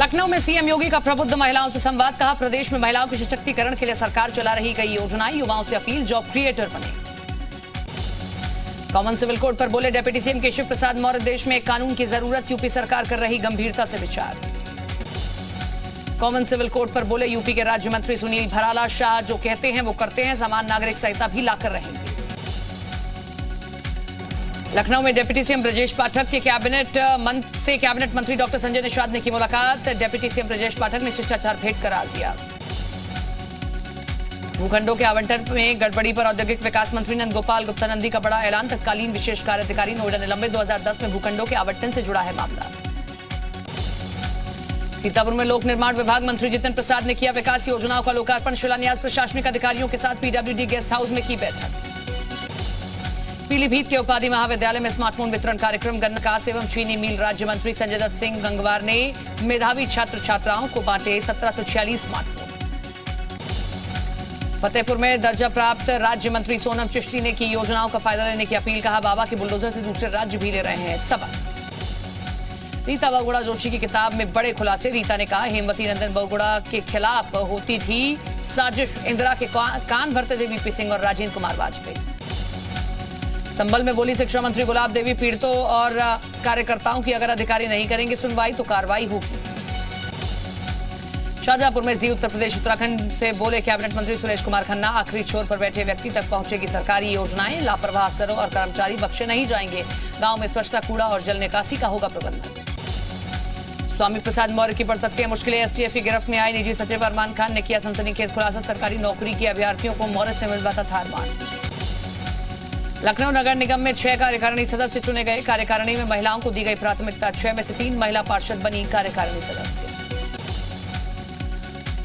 लखनऊ में सीएम योगी का प्रबुद्ध महिलाओं से संवाद। कहा, प्रदेश में महिलाओं के सशक्तिकरण के लिए सरकार चला रही कई योजनाएं। युवाओं से अपील, जॉब क्रिएटर बने। कॉमन सिविल कोड पर बोले डिप्टी सीएम केशव प्रसाद मौर्य, देश में एक कानून की जरूरत, यूपी सरकार कर रही गंभीरता से विचार। कॉमन सिविल कोड पर बोले यूपी के राज्य मंत्री सुनील भराला, शाह जो कहते हैं वो करते हैं, समान नागरिक संहिता भी लाकर रहेंगे। लखनऊ में डिप्टी सीएम ब्रजेश पाठक के कैबिनेट मंत्री डॉक्टर संजय निषाद ने की मुलाकात। डिप्टी सीएम ब्रजेश पाठक ने शिष्टाचार भेंट करार दिया। भूखंडों के आवंटन में गड़बड़ी पर औद्योगिक विकास मंत्री नंद गोपाल गुप्ता नंदी का बड़ा ऐलान। तत्कालीन विशेष कार्याधिकारी नोएडा निलंबित। 2010 में भूखंडों के आवंटन से जुड़ा है मामला। सीतापुर में लोक निर्माण विभाग मंत्री जितिन प्रसाद ने किया विकास योजनाओं का लोकार्पण, शिलान्यास। प्रशासनिक अधिकारियों के साथ पीडब्ल्यूडी गेस्ट हाउस में की बैठक। पीलीभीत के उपाधि महाविद्यालय में स्मार्टफोन वितरण कार्यक्रम। गन्ना विकास एवं चीनी मिल राज्य मंत्री संजय दत्त सिंह गंगवार ने मेधावी छात्र छात्राओं को बांटे 1746 स्मार्टफोन। फतेहपुर में दर्जा प्राप्त राज्य मंत्री सोनम चिश्ती ने की योजनाओं का फायदा लेने की अपील। कहा, बाबा के बुलडोजर से दूसरे राज्य भी ले रहे हैं सबक। रीता बहुगुणा जोशी की किताब में बड़े खुलासे। रीता ने कहा, हेमवती नंदन बहुगुणा के खिलाफ होती थी साजिश। इंदिरा के कान भरते थे वीपी सिंह और राजेंद्र कुमार वाजपेयी। संभल में बोली शिक्षा मंत्री गुलाब देवी, पीड़ितों और कार्यकर्ताओं की अगर अधिकारी नहीं करेंगे सुनवाई तो कार्रवाई होगी। शाहजहांपुर में जी उत्तर प्रदेश उत्तराखंड से बोले कैबिनेट मंत्री सुरेश कुमार खन्ना, आखिरी छोर पर बैठे व्यक्ति तक पहुंचेगी सरकारी योजनाएं। लापरवाह अफसरों और कर्मचारी बख्शे नहीं जाएंगे। गांव में स्वच्छता, कूड़ा और जल निकासी का होगा प्रबंधन। स्वामी प्रसाद मौर्य की बढ़ सकती है मुश्किलें। एसटीएफ की गिरफ्त में आए निजी सचिव अरमान खान ने किया सनसनीखेज खुलासा। सरकारी नौकरी के अभ्यर्थियों को मौर्य से मिलवाता था अरमान। लखनऊ नगर निगम में 6 कार्यकारिणी सदस्य चुने गए। कार्यकारिणी में महिलाओं को दी गई प्राथमिकता। 6 में से 3 महिला पार्षद बनी कार्यकारिणी सदस्य।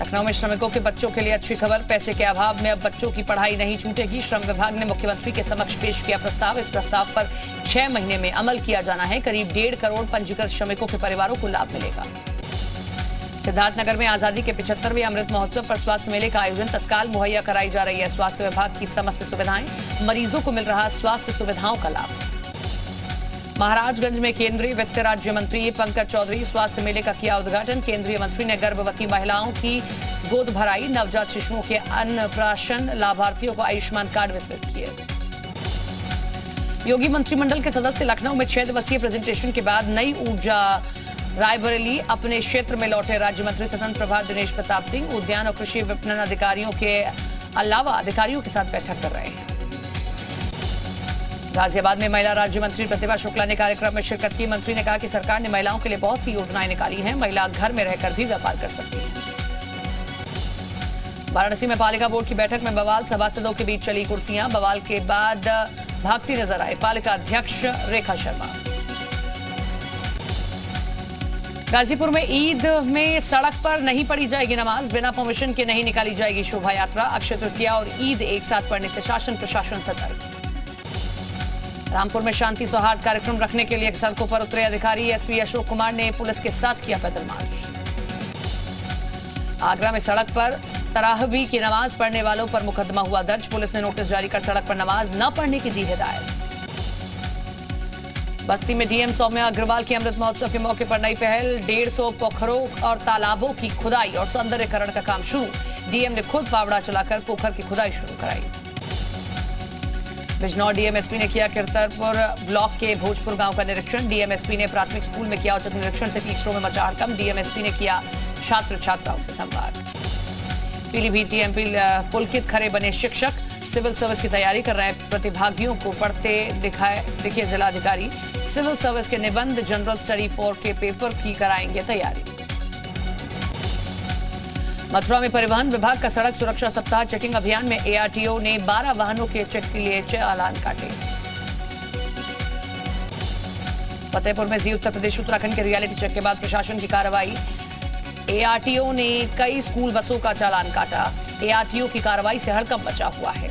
लखनऊ में श्रमिकों के बच्चों के लिए अच्छी खबर। पैसे के अभाव में अब बच्चों की पढ़ाई नहीं छूटेगी। श्रम विभाग ने मुख्यमंत्री के समक्ष पेश किया प्रस्ताव। इस प्रस्ताव पर 6 महीने में अमल किया जाना है। करीब 1.5 करोड़ पंजीकृत श्रमिकों के परिवारों को लाभ मिलेगा। सिद्धार्थनगर में आजादी के 75वें अमृत महोत्सव पर स्वास्थ्य मेले का आयोजन। तत्काल मुहैया कराई जा रही है स्वास्थ्य विभाग की समस्त सुविधाएं। मरीजों को मिल रहा स्वास्थ्य सुविधाओं का लाभ। महाराजगंज में केंद्रीय वित्त राज्य मंत्री पंकज चौधरी स्वास्थ्य मेले का किया उद्घाटन। केंद्रीय मंत्री ने गर्भवती महिलाओं की गोद भराई। नवजात शिशुओं के अन्नप्राशन लाभार्थियों को आयुष्मान कार्ड वितरित किए। योगी मंत्रिमंडल के सदस्य लखनऊ में 6 दिवसीय प्रेजेंटेशन के बाद नई ऊर्जा रायबरेली अपने क्षेत्र में लौटे। राज्य मंत्री स्वतंत्र प्रभार दिनेश प्रताप सिंह उद्यान और कृषि विपणन अधिकारियों के अलावा अधिकारियों के साथ बैठक कर रहे हैं। गाजियाबाद में महिला राज्य मंत्री प्रतिभा शुक्ला ने कार्यक्रम में शिरकत की। मंत्री ने कहा कि सरकार ने महिलाओं के लिए बहुत सी योजनाएं निकाली हैं। महिला घर में रहकर भी व्यापार कर सकती है। वाराणसी में पालिका बोर्ड की बैठक में बवाल। सभासदों के बीच चली कुर्सियां। बवाल के बाद भागती नजर आए पालिका अध्यक्ष रेखा शर्मा। गाजीपुर में ईद में सड़क पर नहीं पढ़ी जाएगी नमाज। बिना परमिशन के नहीं निकाली जाएगी शोभा यात्रा। अक्षय तृतीया और ईद एक साथ पढ़ने से शासन प्रशासन सतर्क। रामपुर में शांति सौहार्द कार्यक्रम रखने के लिए सड़कों पर उतरे अधिकारी। एसपी अशोक कुमार ने पुलिस के साथ किया पैदल मार्च। आगरा में सड़क पर तराहवी की नमाज पढ़ने वालों पर मुकदमा हुआ दर्ज। पुलिस ने नोटिस जारी कर सड़क पर नमाज न पढ़ने की दी हिदायत। बस्ती में डीएम सौम्या अग्रवाल की अमृत महोत्सव के मौके पर नई पहल। 150 पोखरों और तालाबों की खुदाई और सौंदर्यकरण का काम शुरू। डीएम ने खुद फावड़ा चलाकर पोखर की खुदाई शुरू कराई। बिजनौर डीएमएसपी ने किया किरतरपुर ब्लॉक के भोजपुर गांव का निरीक्षण। डीएमएसपी ने प्राथमिक स्कूल में किया औचक निरीक्षण से टीचरों में मचा हड़कंप। डीएमएसपी ने किया छात्र छात्राओं से संवाद। पीलीभीत डीएमपी पुलकित खरे बने शिक्षक। सिविल सर्विस की तैयारी कर रहे प्रतिभागियों को पढ़ते दिखे जिलाधिकारी। सिविल सर्विस के निबंध जनरल स्टडी 4 के पेपर की कराएंगे तैयारी। मथुरा में परिवहन विभाग का सड़क सुरक्षा सप्ताह चेकिंग अभियान में एआरटीओ ने 12 वाहनों के चेक के लिए चालान काटे। फतेहपुर में जी उत्तर प्रदेश उत्तराखंड के रियलिटी चेक के बाद प्रशासन की कार्रवाई। एआरटीओ ने कई स्कूल बसों का चालान काटा। एआरटीओ की कार्रवाई से हड़कंप मचा हुआ है।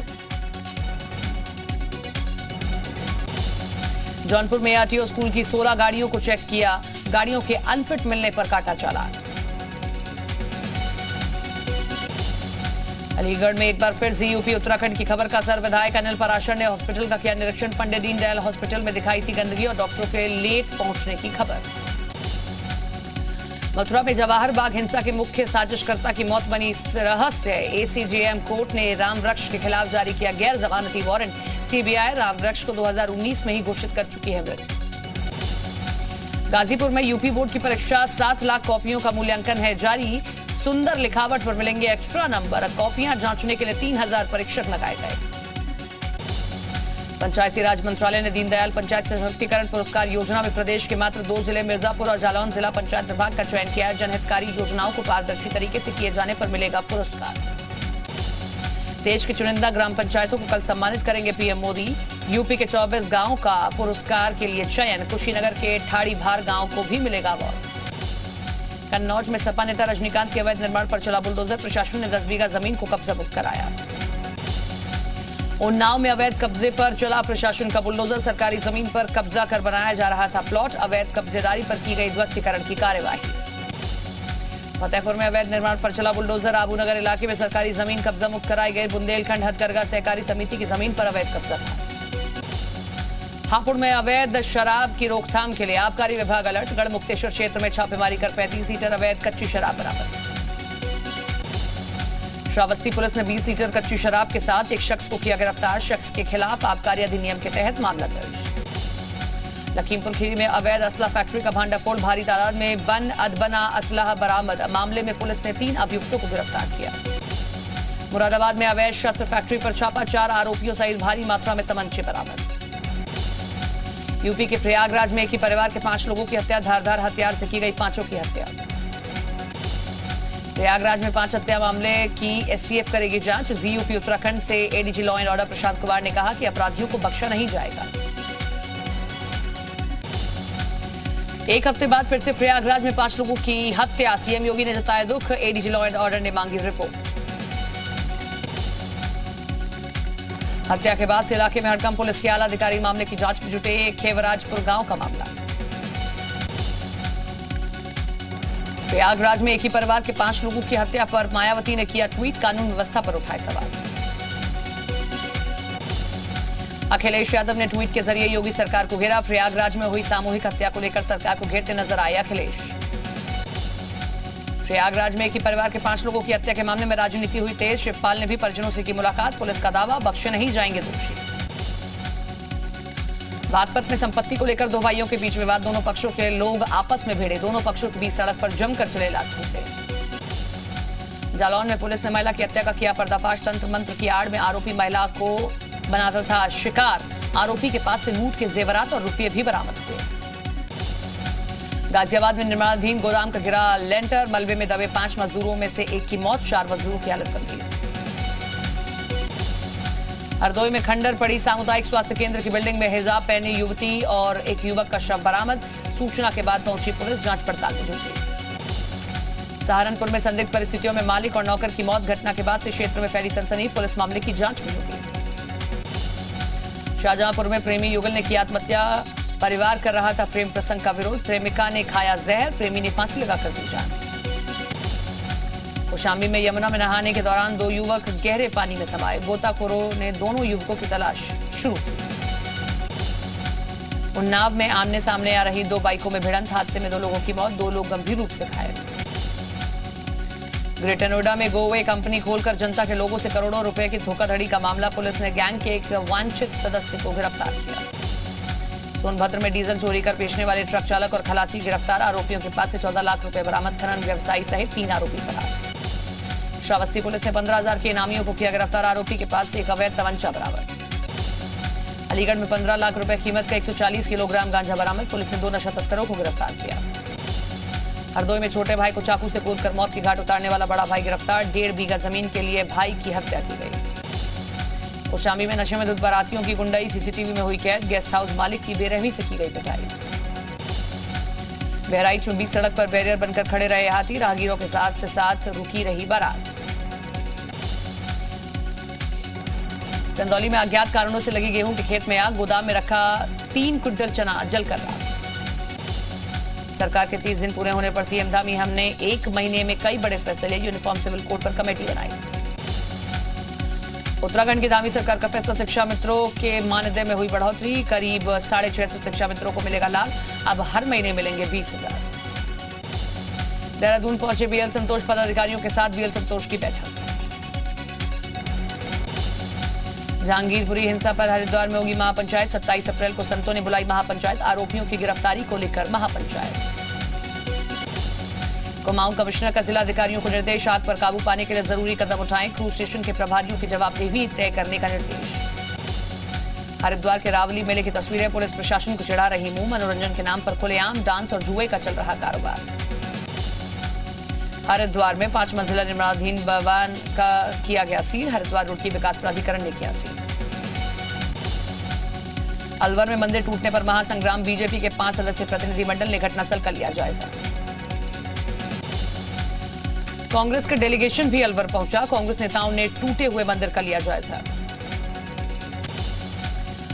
जौनपुर में एआरटीओ स्कूल की 16 गाड़ियों को चेक किया। गाड़ियों के अनफिट मिलने पर काटा चालान। अलीगढ़ में एक बार फिर से यूपी उत्तराखंड की खबर का असर। विधायक अनिल पराशर ने हॉस्पिटल का किया निरीक्षण। पंडित दीनदयाल हॉस्पिटल में दिखाई थी गंदगी और डॉक्टरों के लेट पहुंचने की खबर। मथुरा में जवाहर बाग हिंसा के मुख्य साजिशकर्ता की मौत बनी रहस्य। एसीजेएम कोर्ट ने रामवृक्ष के खिलाफ जारी किया गैर जमानती वारंट। सीबीआई रामवृक्ष को 2019 में ही घोषित कर चुकी है मृत। गाजीपुर में यूपी बोर्ड की परीक्षा 7 लाख कॉपियों का मूल्यांकन है जारी। सुंदर लिखावट पर मिलेंगे एक्स्ट्रा नंबर। कॉपियां जांचने के लिए 3000 परीक्षक लगाए गए। पंचायती राज मंत्रालय ने दीनदयाल पंचायत सशक्तिकरण पुरस्कार योजना में प्रदेश के मात्र 2 जिले मिर्जापुर और जालौन जिला पंचायत विभाग का चयन किया है। जनहितकारी योजनाओं को पारदर्शी तरीके से किए जाने पर मिलेगा पुरस्कार। देश की चुनिंदा ग्राम पंचायतों को कल सम्मानित करेंगे पीएम मोदी। यूपी के 24 गांवों का पुरस्कार के लिए चयन। कुशीनगर के ठाड़ी भार गांव को भी मिलेगा अवार्ड। कन्नौज में सपा नेता रजनीकांत के अवैध निर्माण पर चला बुलडोजर। प्रशासन ने 10 बीघा जमीन को कब्जा मुक्त कराया। उन्नाव में अवैध कब्जे पर चला प्रशासन का बुलडोजर। सरकारी जमीन पर कब्जा कर बनाया जा रहा था प्लॉट। अवैध कब्जेदारी पर की गई ध्वस्तीकरण की कार्यवाही। फतेहपुर में अवैध निर्माण पर चला बुलडोजर। आबूनगर इलाके में सरकारी जमीन कब्जा मुक्त कराई गई। बुंदेलखंड हथकरघा सहकारी समिति की जमीन पर अवैध कब्जा था। हापुड़ में अवैध शराब की रोकथाम के लिए आबकारी विभाग अलर्ट। गढ़मुक्तेश्वर क्षेत्र में छापेमारी कर 35 लीटर अवैध कच्ची शराब बरामद। श्रावस्ती पुलिस ने 20 लीटर कच्ची शराब के साथ एक शख्स को किया गिरफ्तार। शख्स के खिलाफ आबकारी अधिनियम के तहत मामला दर्ज। लखीमपुर खीरी में अवैध असला फैक्ट्री का भांडाफोड़। भारी तादाद में बन अदबना असलाह बरामद। मामले में पुलिस ने 3 अभियुक्तों को गिरफ्तार किया। मुरादाबाद में अवैध शस्त्र फैक्ट्री पर छापा। 4 आरोपियों सहित भारी मात्रा में तमंचे बरामद। यूपी के प्रयागराज में एक ही परिवार के 5 लोगों की हत्या। धारदार हथियार से की गई 5 की हत्या। प्रयागराज में 5 हत्या मामले की एसटीएफ करेगी जांच। जीयूपी उत्तराखंड से ADG law and order Prashant Kumar ने कहा कि अपराधियों को बख्शा नहीं जाएगा। एक हफ्ते बाद फिर से प्रयागराज में 5 लोगों की हत्या। सीएम योगी ने जताया दुख। एडीजी लॉ एंड ऑर्डर ने मांगी रिपोर्ट। हत्या के बाद से इलाके में हड़कंप। पुलिस के आला अधिकारी मामले की जांच में जुटे। खेवराजपुर गांव का मामला। प्रयागराज में एक ही परिवार के 5 लोगों की हत्या पर मायावती ने किया ट्वीट। कानून व्यवस्था पर उठाए सवाल। अखिलेश यादव ने ट्वीट के जरिए योगी सरकार को घेरा। प्रयागराज में हुई सामूहिक हत्या को लेकर सरकार को घेरते नजर आए अखिलेश। प्रयागराज में एक ही परिवार के 5 लोगों की हत्या के मामले में राजनीति हुई तेज। शिवपाल ने भी परिजनों से की मुलाकात। पुलिस का दावा, बख्शे नहीं जाएंगे दोषी। बागपत में संपत्ति को लेकर 2 भाइयों के बीच विवाद। दोनों पक्षों के लोग आपस में भिड़े। दोनों पक्षों के बीच सड़क पर जमकर चले लाठियों से। जालौन में पुलिस ने महिला की हत्या का किया पर्दाफाश। तंत्र मंत्र की आड़ में आरोपी महिला को बनाता था शिकार। आरोपी के पास से लूट के जेवरात और रुपये भी बरामद हुए। गाजियाबाद में निर्माणाधीन गोदाम का गिरा लेंटर। मलबे में दबे 5 मजदूरों में से एक की मौत। 4 मजदूरों की हालत गंभीर। हरदोई में खंडर पड़ी सामुदायिक स्वास्थ्य केंद्र की बिल्डिंग में हिजाब पहनी युवती और एक युवक का शव बरामद। सूचना के बाद पहुंची पुलिस जांच पड़ताल में जुटी। सहारनपुर में संदिग्ध परिस्थितियों में मालिक और नौकर की मौत। घटना के बाद से क्षेत्र में फैली सनसनी। पुलिस मामले की जांच में जुटी। शाहजहांपुर में प्रेमी युगल ने की आत्महत्या। परिवार कर रहा था प्रेम प्रसंग का विरोध। प्रेमिका ने खाया जहर। प्रेमी ने फांसी लगाकर दी जान। कौशाम्बी में यमुना में नहाने के दौरान 2 युवक गहरे पानी में समाये। गोताखोरों ने दोनों युवकों की तलाश शुरू की। उन्नाव में आमने सामने आ रही 2 बाइकों में भिड़ंत। हादसे में 2 लोगों की मौत। 2 लोग गंभीर रूप से घायल। ग्रेटर नोएडा में गोवे कंपनी खोलकर जनता के लोगों से करोड़ों रुपए की धोखाधड़ी का मामला। पुलिस ने गैंग के एक वांछित सदस्य को गिरफ्तार किया। सोनभद्र में डीजल चोरी कर बेचने वाले ट्रक चालक और खलासी गिरफ्तार। आरोपियों के पास से 14 लाख रुपए बरामद। खनन व्यवसायी सहित 3 आरोपी फरार। श्रावस्ती पुलिस ने 15,000 के इनामियों को किया गिरफ्तार। आरोपी के पास से एक अवैध तमंचा बरामद। अलीगढ़ में 15 लाख रुपए कीमत का 140 किलोग्राम गांजा बरामद। पुलिस ने 2 नशा तस्करों को गिरफ्तार किया। हरदोई में छोटे भाई को चाकू से कूदकर मौत की घाट उतारने वाला बड़ा भाई गिरफ्तार। 1.5 बीघा जमीन के लिए भाई की हत्या की गई। कौशाम्बी में नशे में धुत बारातियों की गुंडाई। सीसीटीवी में हुई कैद। गेस्ट हाउस मालिक की बेरहमी से की गई पिटाई। बहराइच में बीच सड़क पर बैरियर बनकर खड़े रहे हाथी। राहगीरों के साथ रुकी रही बारात। चंदौली में अज्ञात कारणों से लगी गेहूं के खेत में आग। गोदाम में रखा 3 क्विंटल चना जलकर राख। सरकार के 30 दिन पूरे होने पर सीएम धामी हमने 1 महीने में कई बड़े फैसले लिए। यूनिफॉर्म सिविल कोड पर कमेटी बनाई। उत्तराखंड की धामी सरकार का फैसला। शिक्षा मित्रों के मानदेय में हुई बढ़ोतरी। करीब 650 शिक्षा मित्रों को मिलेगा लाभ। अब हर महीने मिलेंगे 20,000। देहरादून पहुंचे बीएल संतोष, पदाधिकारियों के साथ बीएल संतोष की बैठक। जहांगीरपुरी हिंसा पर हरिद्वार में होगी महापंचायत, 27 अप्रैल को संतों ने बुलाई महापंचायत, आरोपियों की गिरफ्तारी को लेकर महापंचायत। कुमाऊं कमिश्नर का जिला अधिकारियों को निर्देश, आग पर काबू पाने के लिए जरूरी कदम उठाएं, क्रूज स्टेशन के प्रभारियों की जवाबदेही तय करने का निर्देश। हरिद्वार के रावली मेले की तस्वीरें, पुलिस प्रशासन को चिढ़ा रही मुंह, मनोरंजन के नाम पर खुलेआम डांस और जुए का चल रहा कारोबार। हरिद्वार में 5 मंजिला निर्माणाधीन भवन का किया गया सील, हरिद्वार रोड की विकास प्राधिकरण ने किया सील। अलवर में मंदिर टूटने पर महासंग्राम, बीजेपी के 5 सदस्यीय प्रतिनिधिमंडल ने घटनास्थल का लिया जायजा। कांग्रेस का डेलीगेशन भी अलवर पहुंचा, कांग्रेस नेताओं ने टूटे हुए मंदिर का लिया जायजा।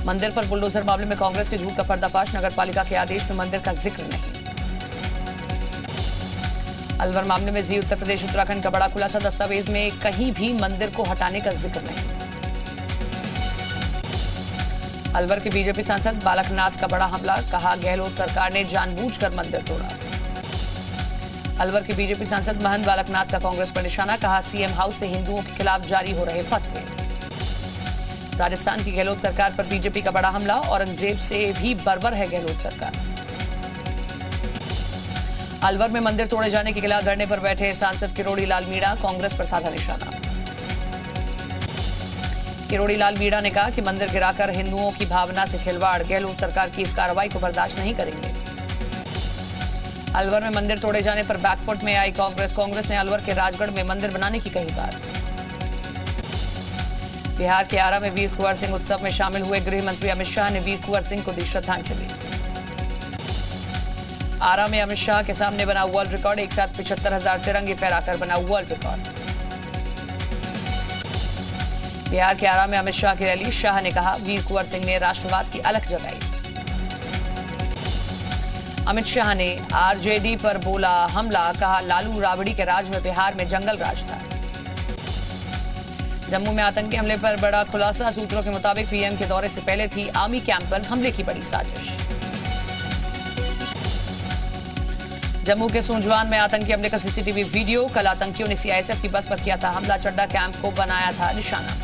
मंदिर पर बुलडोजर मामले में कांग्रेस के झूठ का पर्दाफाश, नगर पालिका के आदेश में मंदिर का जिक्र नहीं। अलवर मामले में जी उत्तर प्रदेश उत्तराखंड का बड़ा खुलासा, दस्तावेज में कहीं भी मंदिर को हटाने का जिक्र नहीं। अलवर के बीजेपी सांसद बालकनाथ का बड़ा हमला, कहा गहलोत सरकार ने जानबूझकर मंदिर तोड़ा। अलवर के बीजेपी सांसद महंत बालकनाथ का कांग्रेस पर निशाना, कहा सीएम हाउस से हिंदुओं के खिलाफ जारी हो रहे फतवे। राजस्थान की गहलोत सरकार पर बीजेपी का बड़ा हमला, औरंगजेब से भी बर्बर है गहलोत सरकार। अलवर में मंदिर तोड़े जाने के खिलाफ धरने पर बैठे सांसद किरोड़ी लाल मीणा, कांग्रेस पर साधा निशाना। किरोड़ी लाल मीणा ने कहा कि मंदिर गिराकर हिंदुओं की भावना से खिलवाड़, गहलोत सरकार की इस कार्रवाई को बर्दाश्त नहीं करेंगे। अलवर में मंदिर तोड़े जाने पर बैकफुट में आई कांग्रेस ने अलवर के राजगढ़ में मंदिर बनाने की कही बात। बिहार के आरा में वीर कुंवर सिंह उत्सव में शामिल हुए गृह मंत्री अमित शाह ने वीर कुंवर सिंह को दी श्रद्धांजलि। आरा में अमित शाह के सामने बना वर्ल्ड रिकॉर्ड, एक साथ 75,000 तिरंगे फहराकर बना वर्ल्ड रिकॉर्ड। बिहार के आरा में अमित शाह की रैली, शाह ने कहा वीर कुंवर सिंह ने राष्ट्रवाद की अलख जगाई। अमित शाह ने आरजेडी पर बोला हमला, कहा लालू राबड़ी के राज में बिहार में जंगल राज था। जम्मू में आतंकी हमले पर बड़ा खुलासा, सूत्रों के मुताबिक पीएम के दौरे से पहले थी आर्मी कैंप पर हमले की बड़ी साजिश। जम्मू के सुंजवान में आतंकी हमले का सीसीटीवी वीडियो, कल आतंकियों ने सीआईएसएफ की बस पर किया था हमला, चड्डा कैंप को बनाया था निशाना।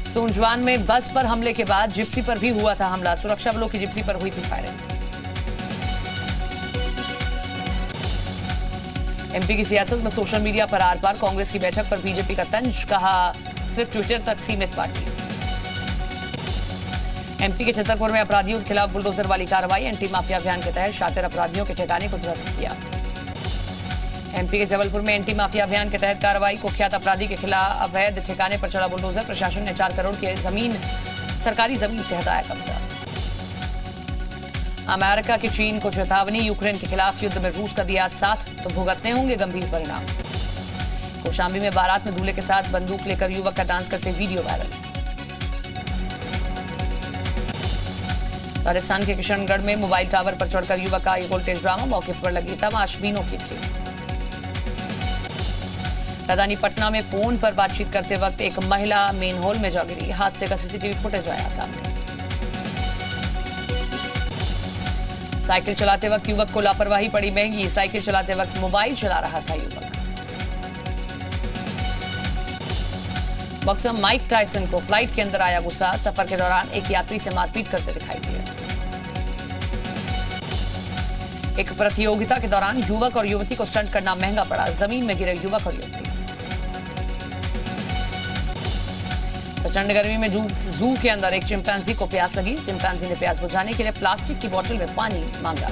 सुंजवान में बस पर हमले के बाद जिप्सी पर भी हुआ था हमला, सुरक्षा बलों की जिप्सी पर हुई थी फायरिंग। एमपी की सियासत में सोशल मीडिया पर आर पार, कांग्रेस की बैठक पर बीजेपी का तंज, कहा सिर्फ ट्विटर तक सीमित पार्टी। एमपी के छतरपुर में अपराधियों के खिलाफ बुलडोजर वाली कार्रवाई, एंटी माफिया अभियान के तहत शातिर अपराधियों के ठिकाने को ध्वस्त किया। एमपी के जबलपुर में एंटी माफिया अभियान के तहत कार्रवाई, कुख्यात अपराधी के खिलाफ अवैध ठिकाने पर चला बुलडोजर, प्रशासन ने 4 करोड़ की सरकारी जमीन से हटाया कब्जा। अमेरिका की चीन को चेतावनी, यूक्रेन के खिलाफ युद्ध में रूस का दिया साथ तो भुगतने होंगे गंभीर परिणाम। कौशाम्बी में बारात में दूल्हे के साथ बंदूक लेकर युवक का डांस करते वीडियो वायरल। राजस्थान के किशनगढ़ में मोबाइल टावर पर चढ़कर युवक का वोल्टेज ड्रामा, मौके पर लगी तमाशबीनों की भीड़। राजधानी पटना में फोन पर बातचीत करते वक्त एक महिला मेन हॉल में जा गिरी, हादसे का सीसीटीवी फुटेज आया सामने। साइकिल चलाते वक्त युवक को लापरवाही पड़ी महंगी, साइकिल चलाते वक्त मोबाइल चला रहा था युवक। बॉक्सर माइक टायसन को फ्लाइट के अंदर आया गुस्सा, सफर के दौरान एक यात्री से मारपीट करते दिखाई दिए। एक प्रतियोगिता के दौरान युवक और युवती को स्टंट करना महंगा पड़ा, जमीन में गिरे युवक और युवती। प्रचंड गर्मी में जू के अंदर एक चिंपैंजी को प्यास लगी, चिंपैंजी ने प्यास बुझाने के लिए प्लास्टिक की बोतल में पानी मांगा।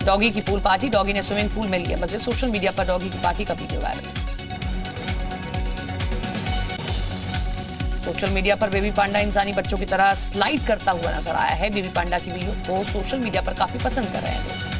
डॉगी की पूल पार्टी, डॉगी ने स्विमिंग पूल में लिए मजे, सोशल मीडिया पर डॉगी की पार्टी का वीडियो वायरल। सोशल मीडिया पर बेबी पांडा इंसानी बच्चों की तरह स्लाइड करता हुआ नजर आया है। बेबी पांडा की वीडियो को सोशल मीडिया पर काफी पसंद कर रहे हैं लोग।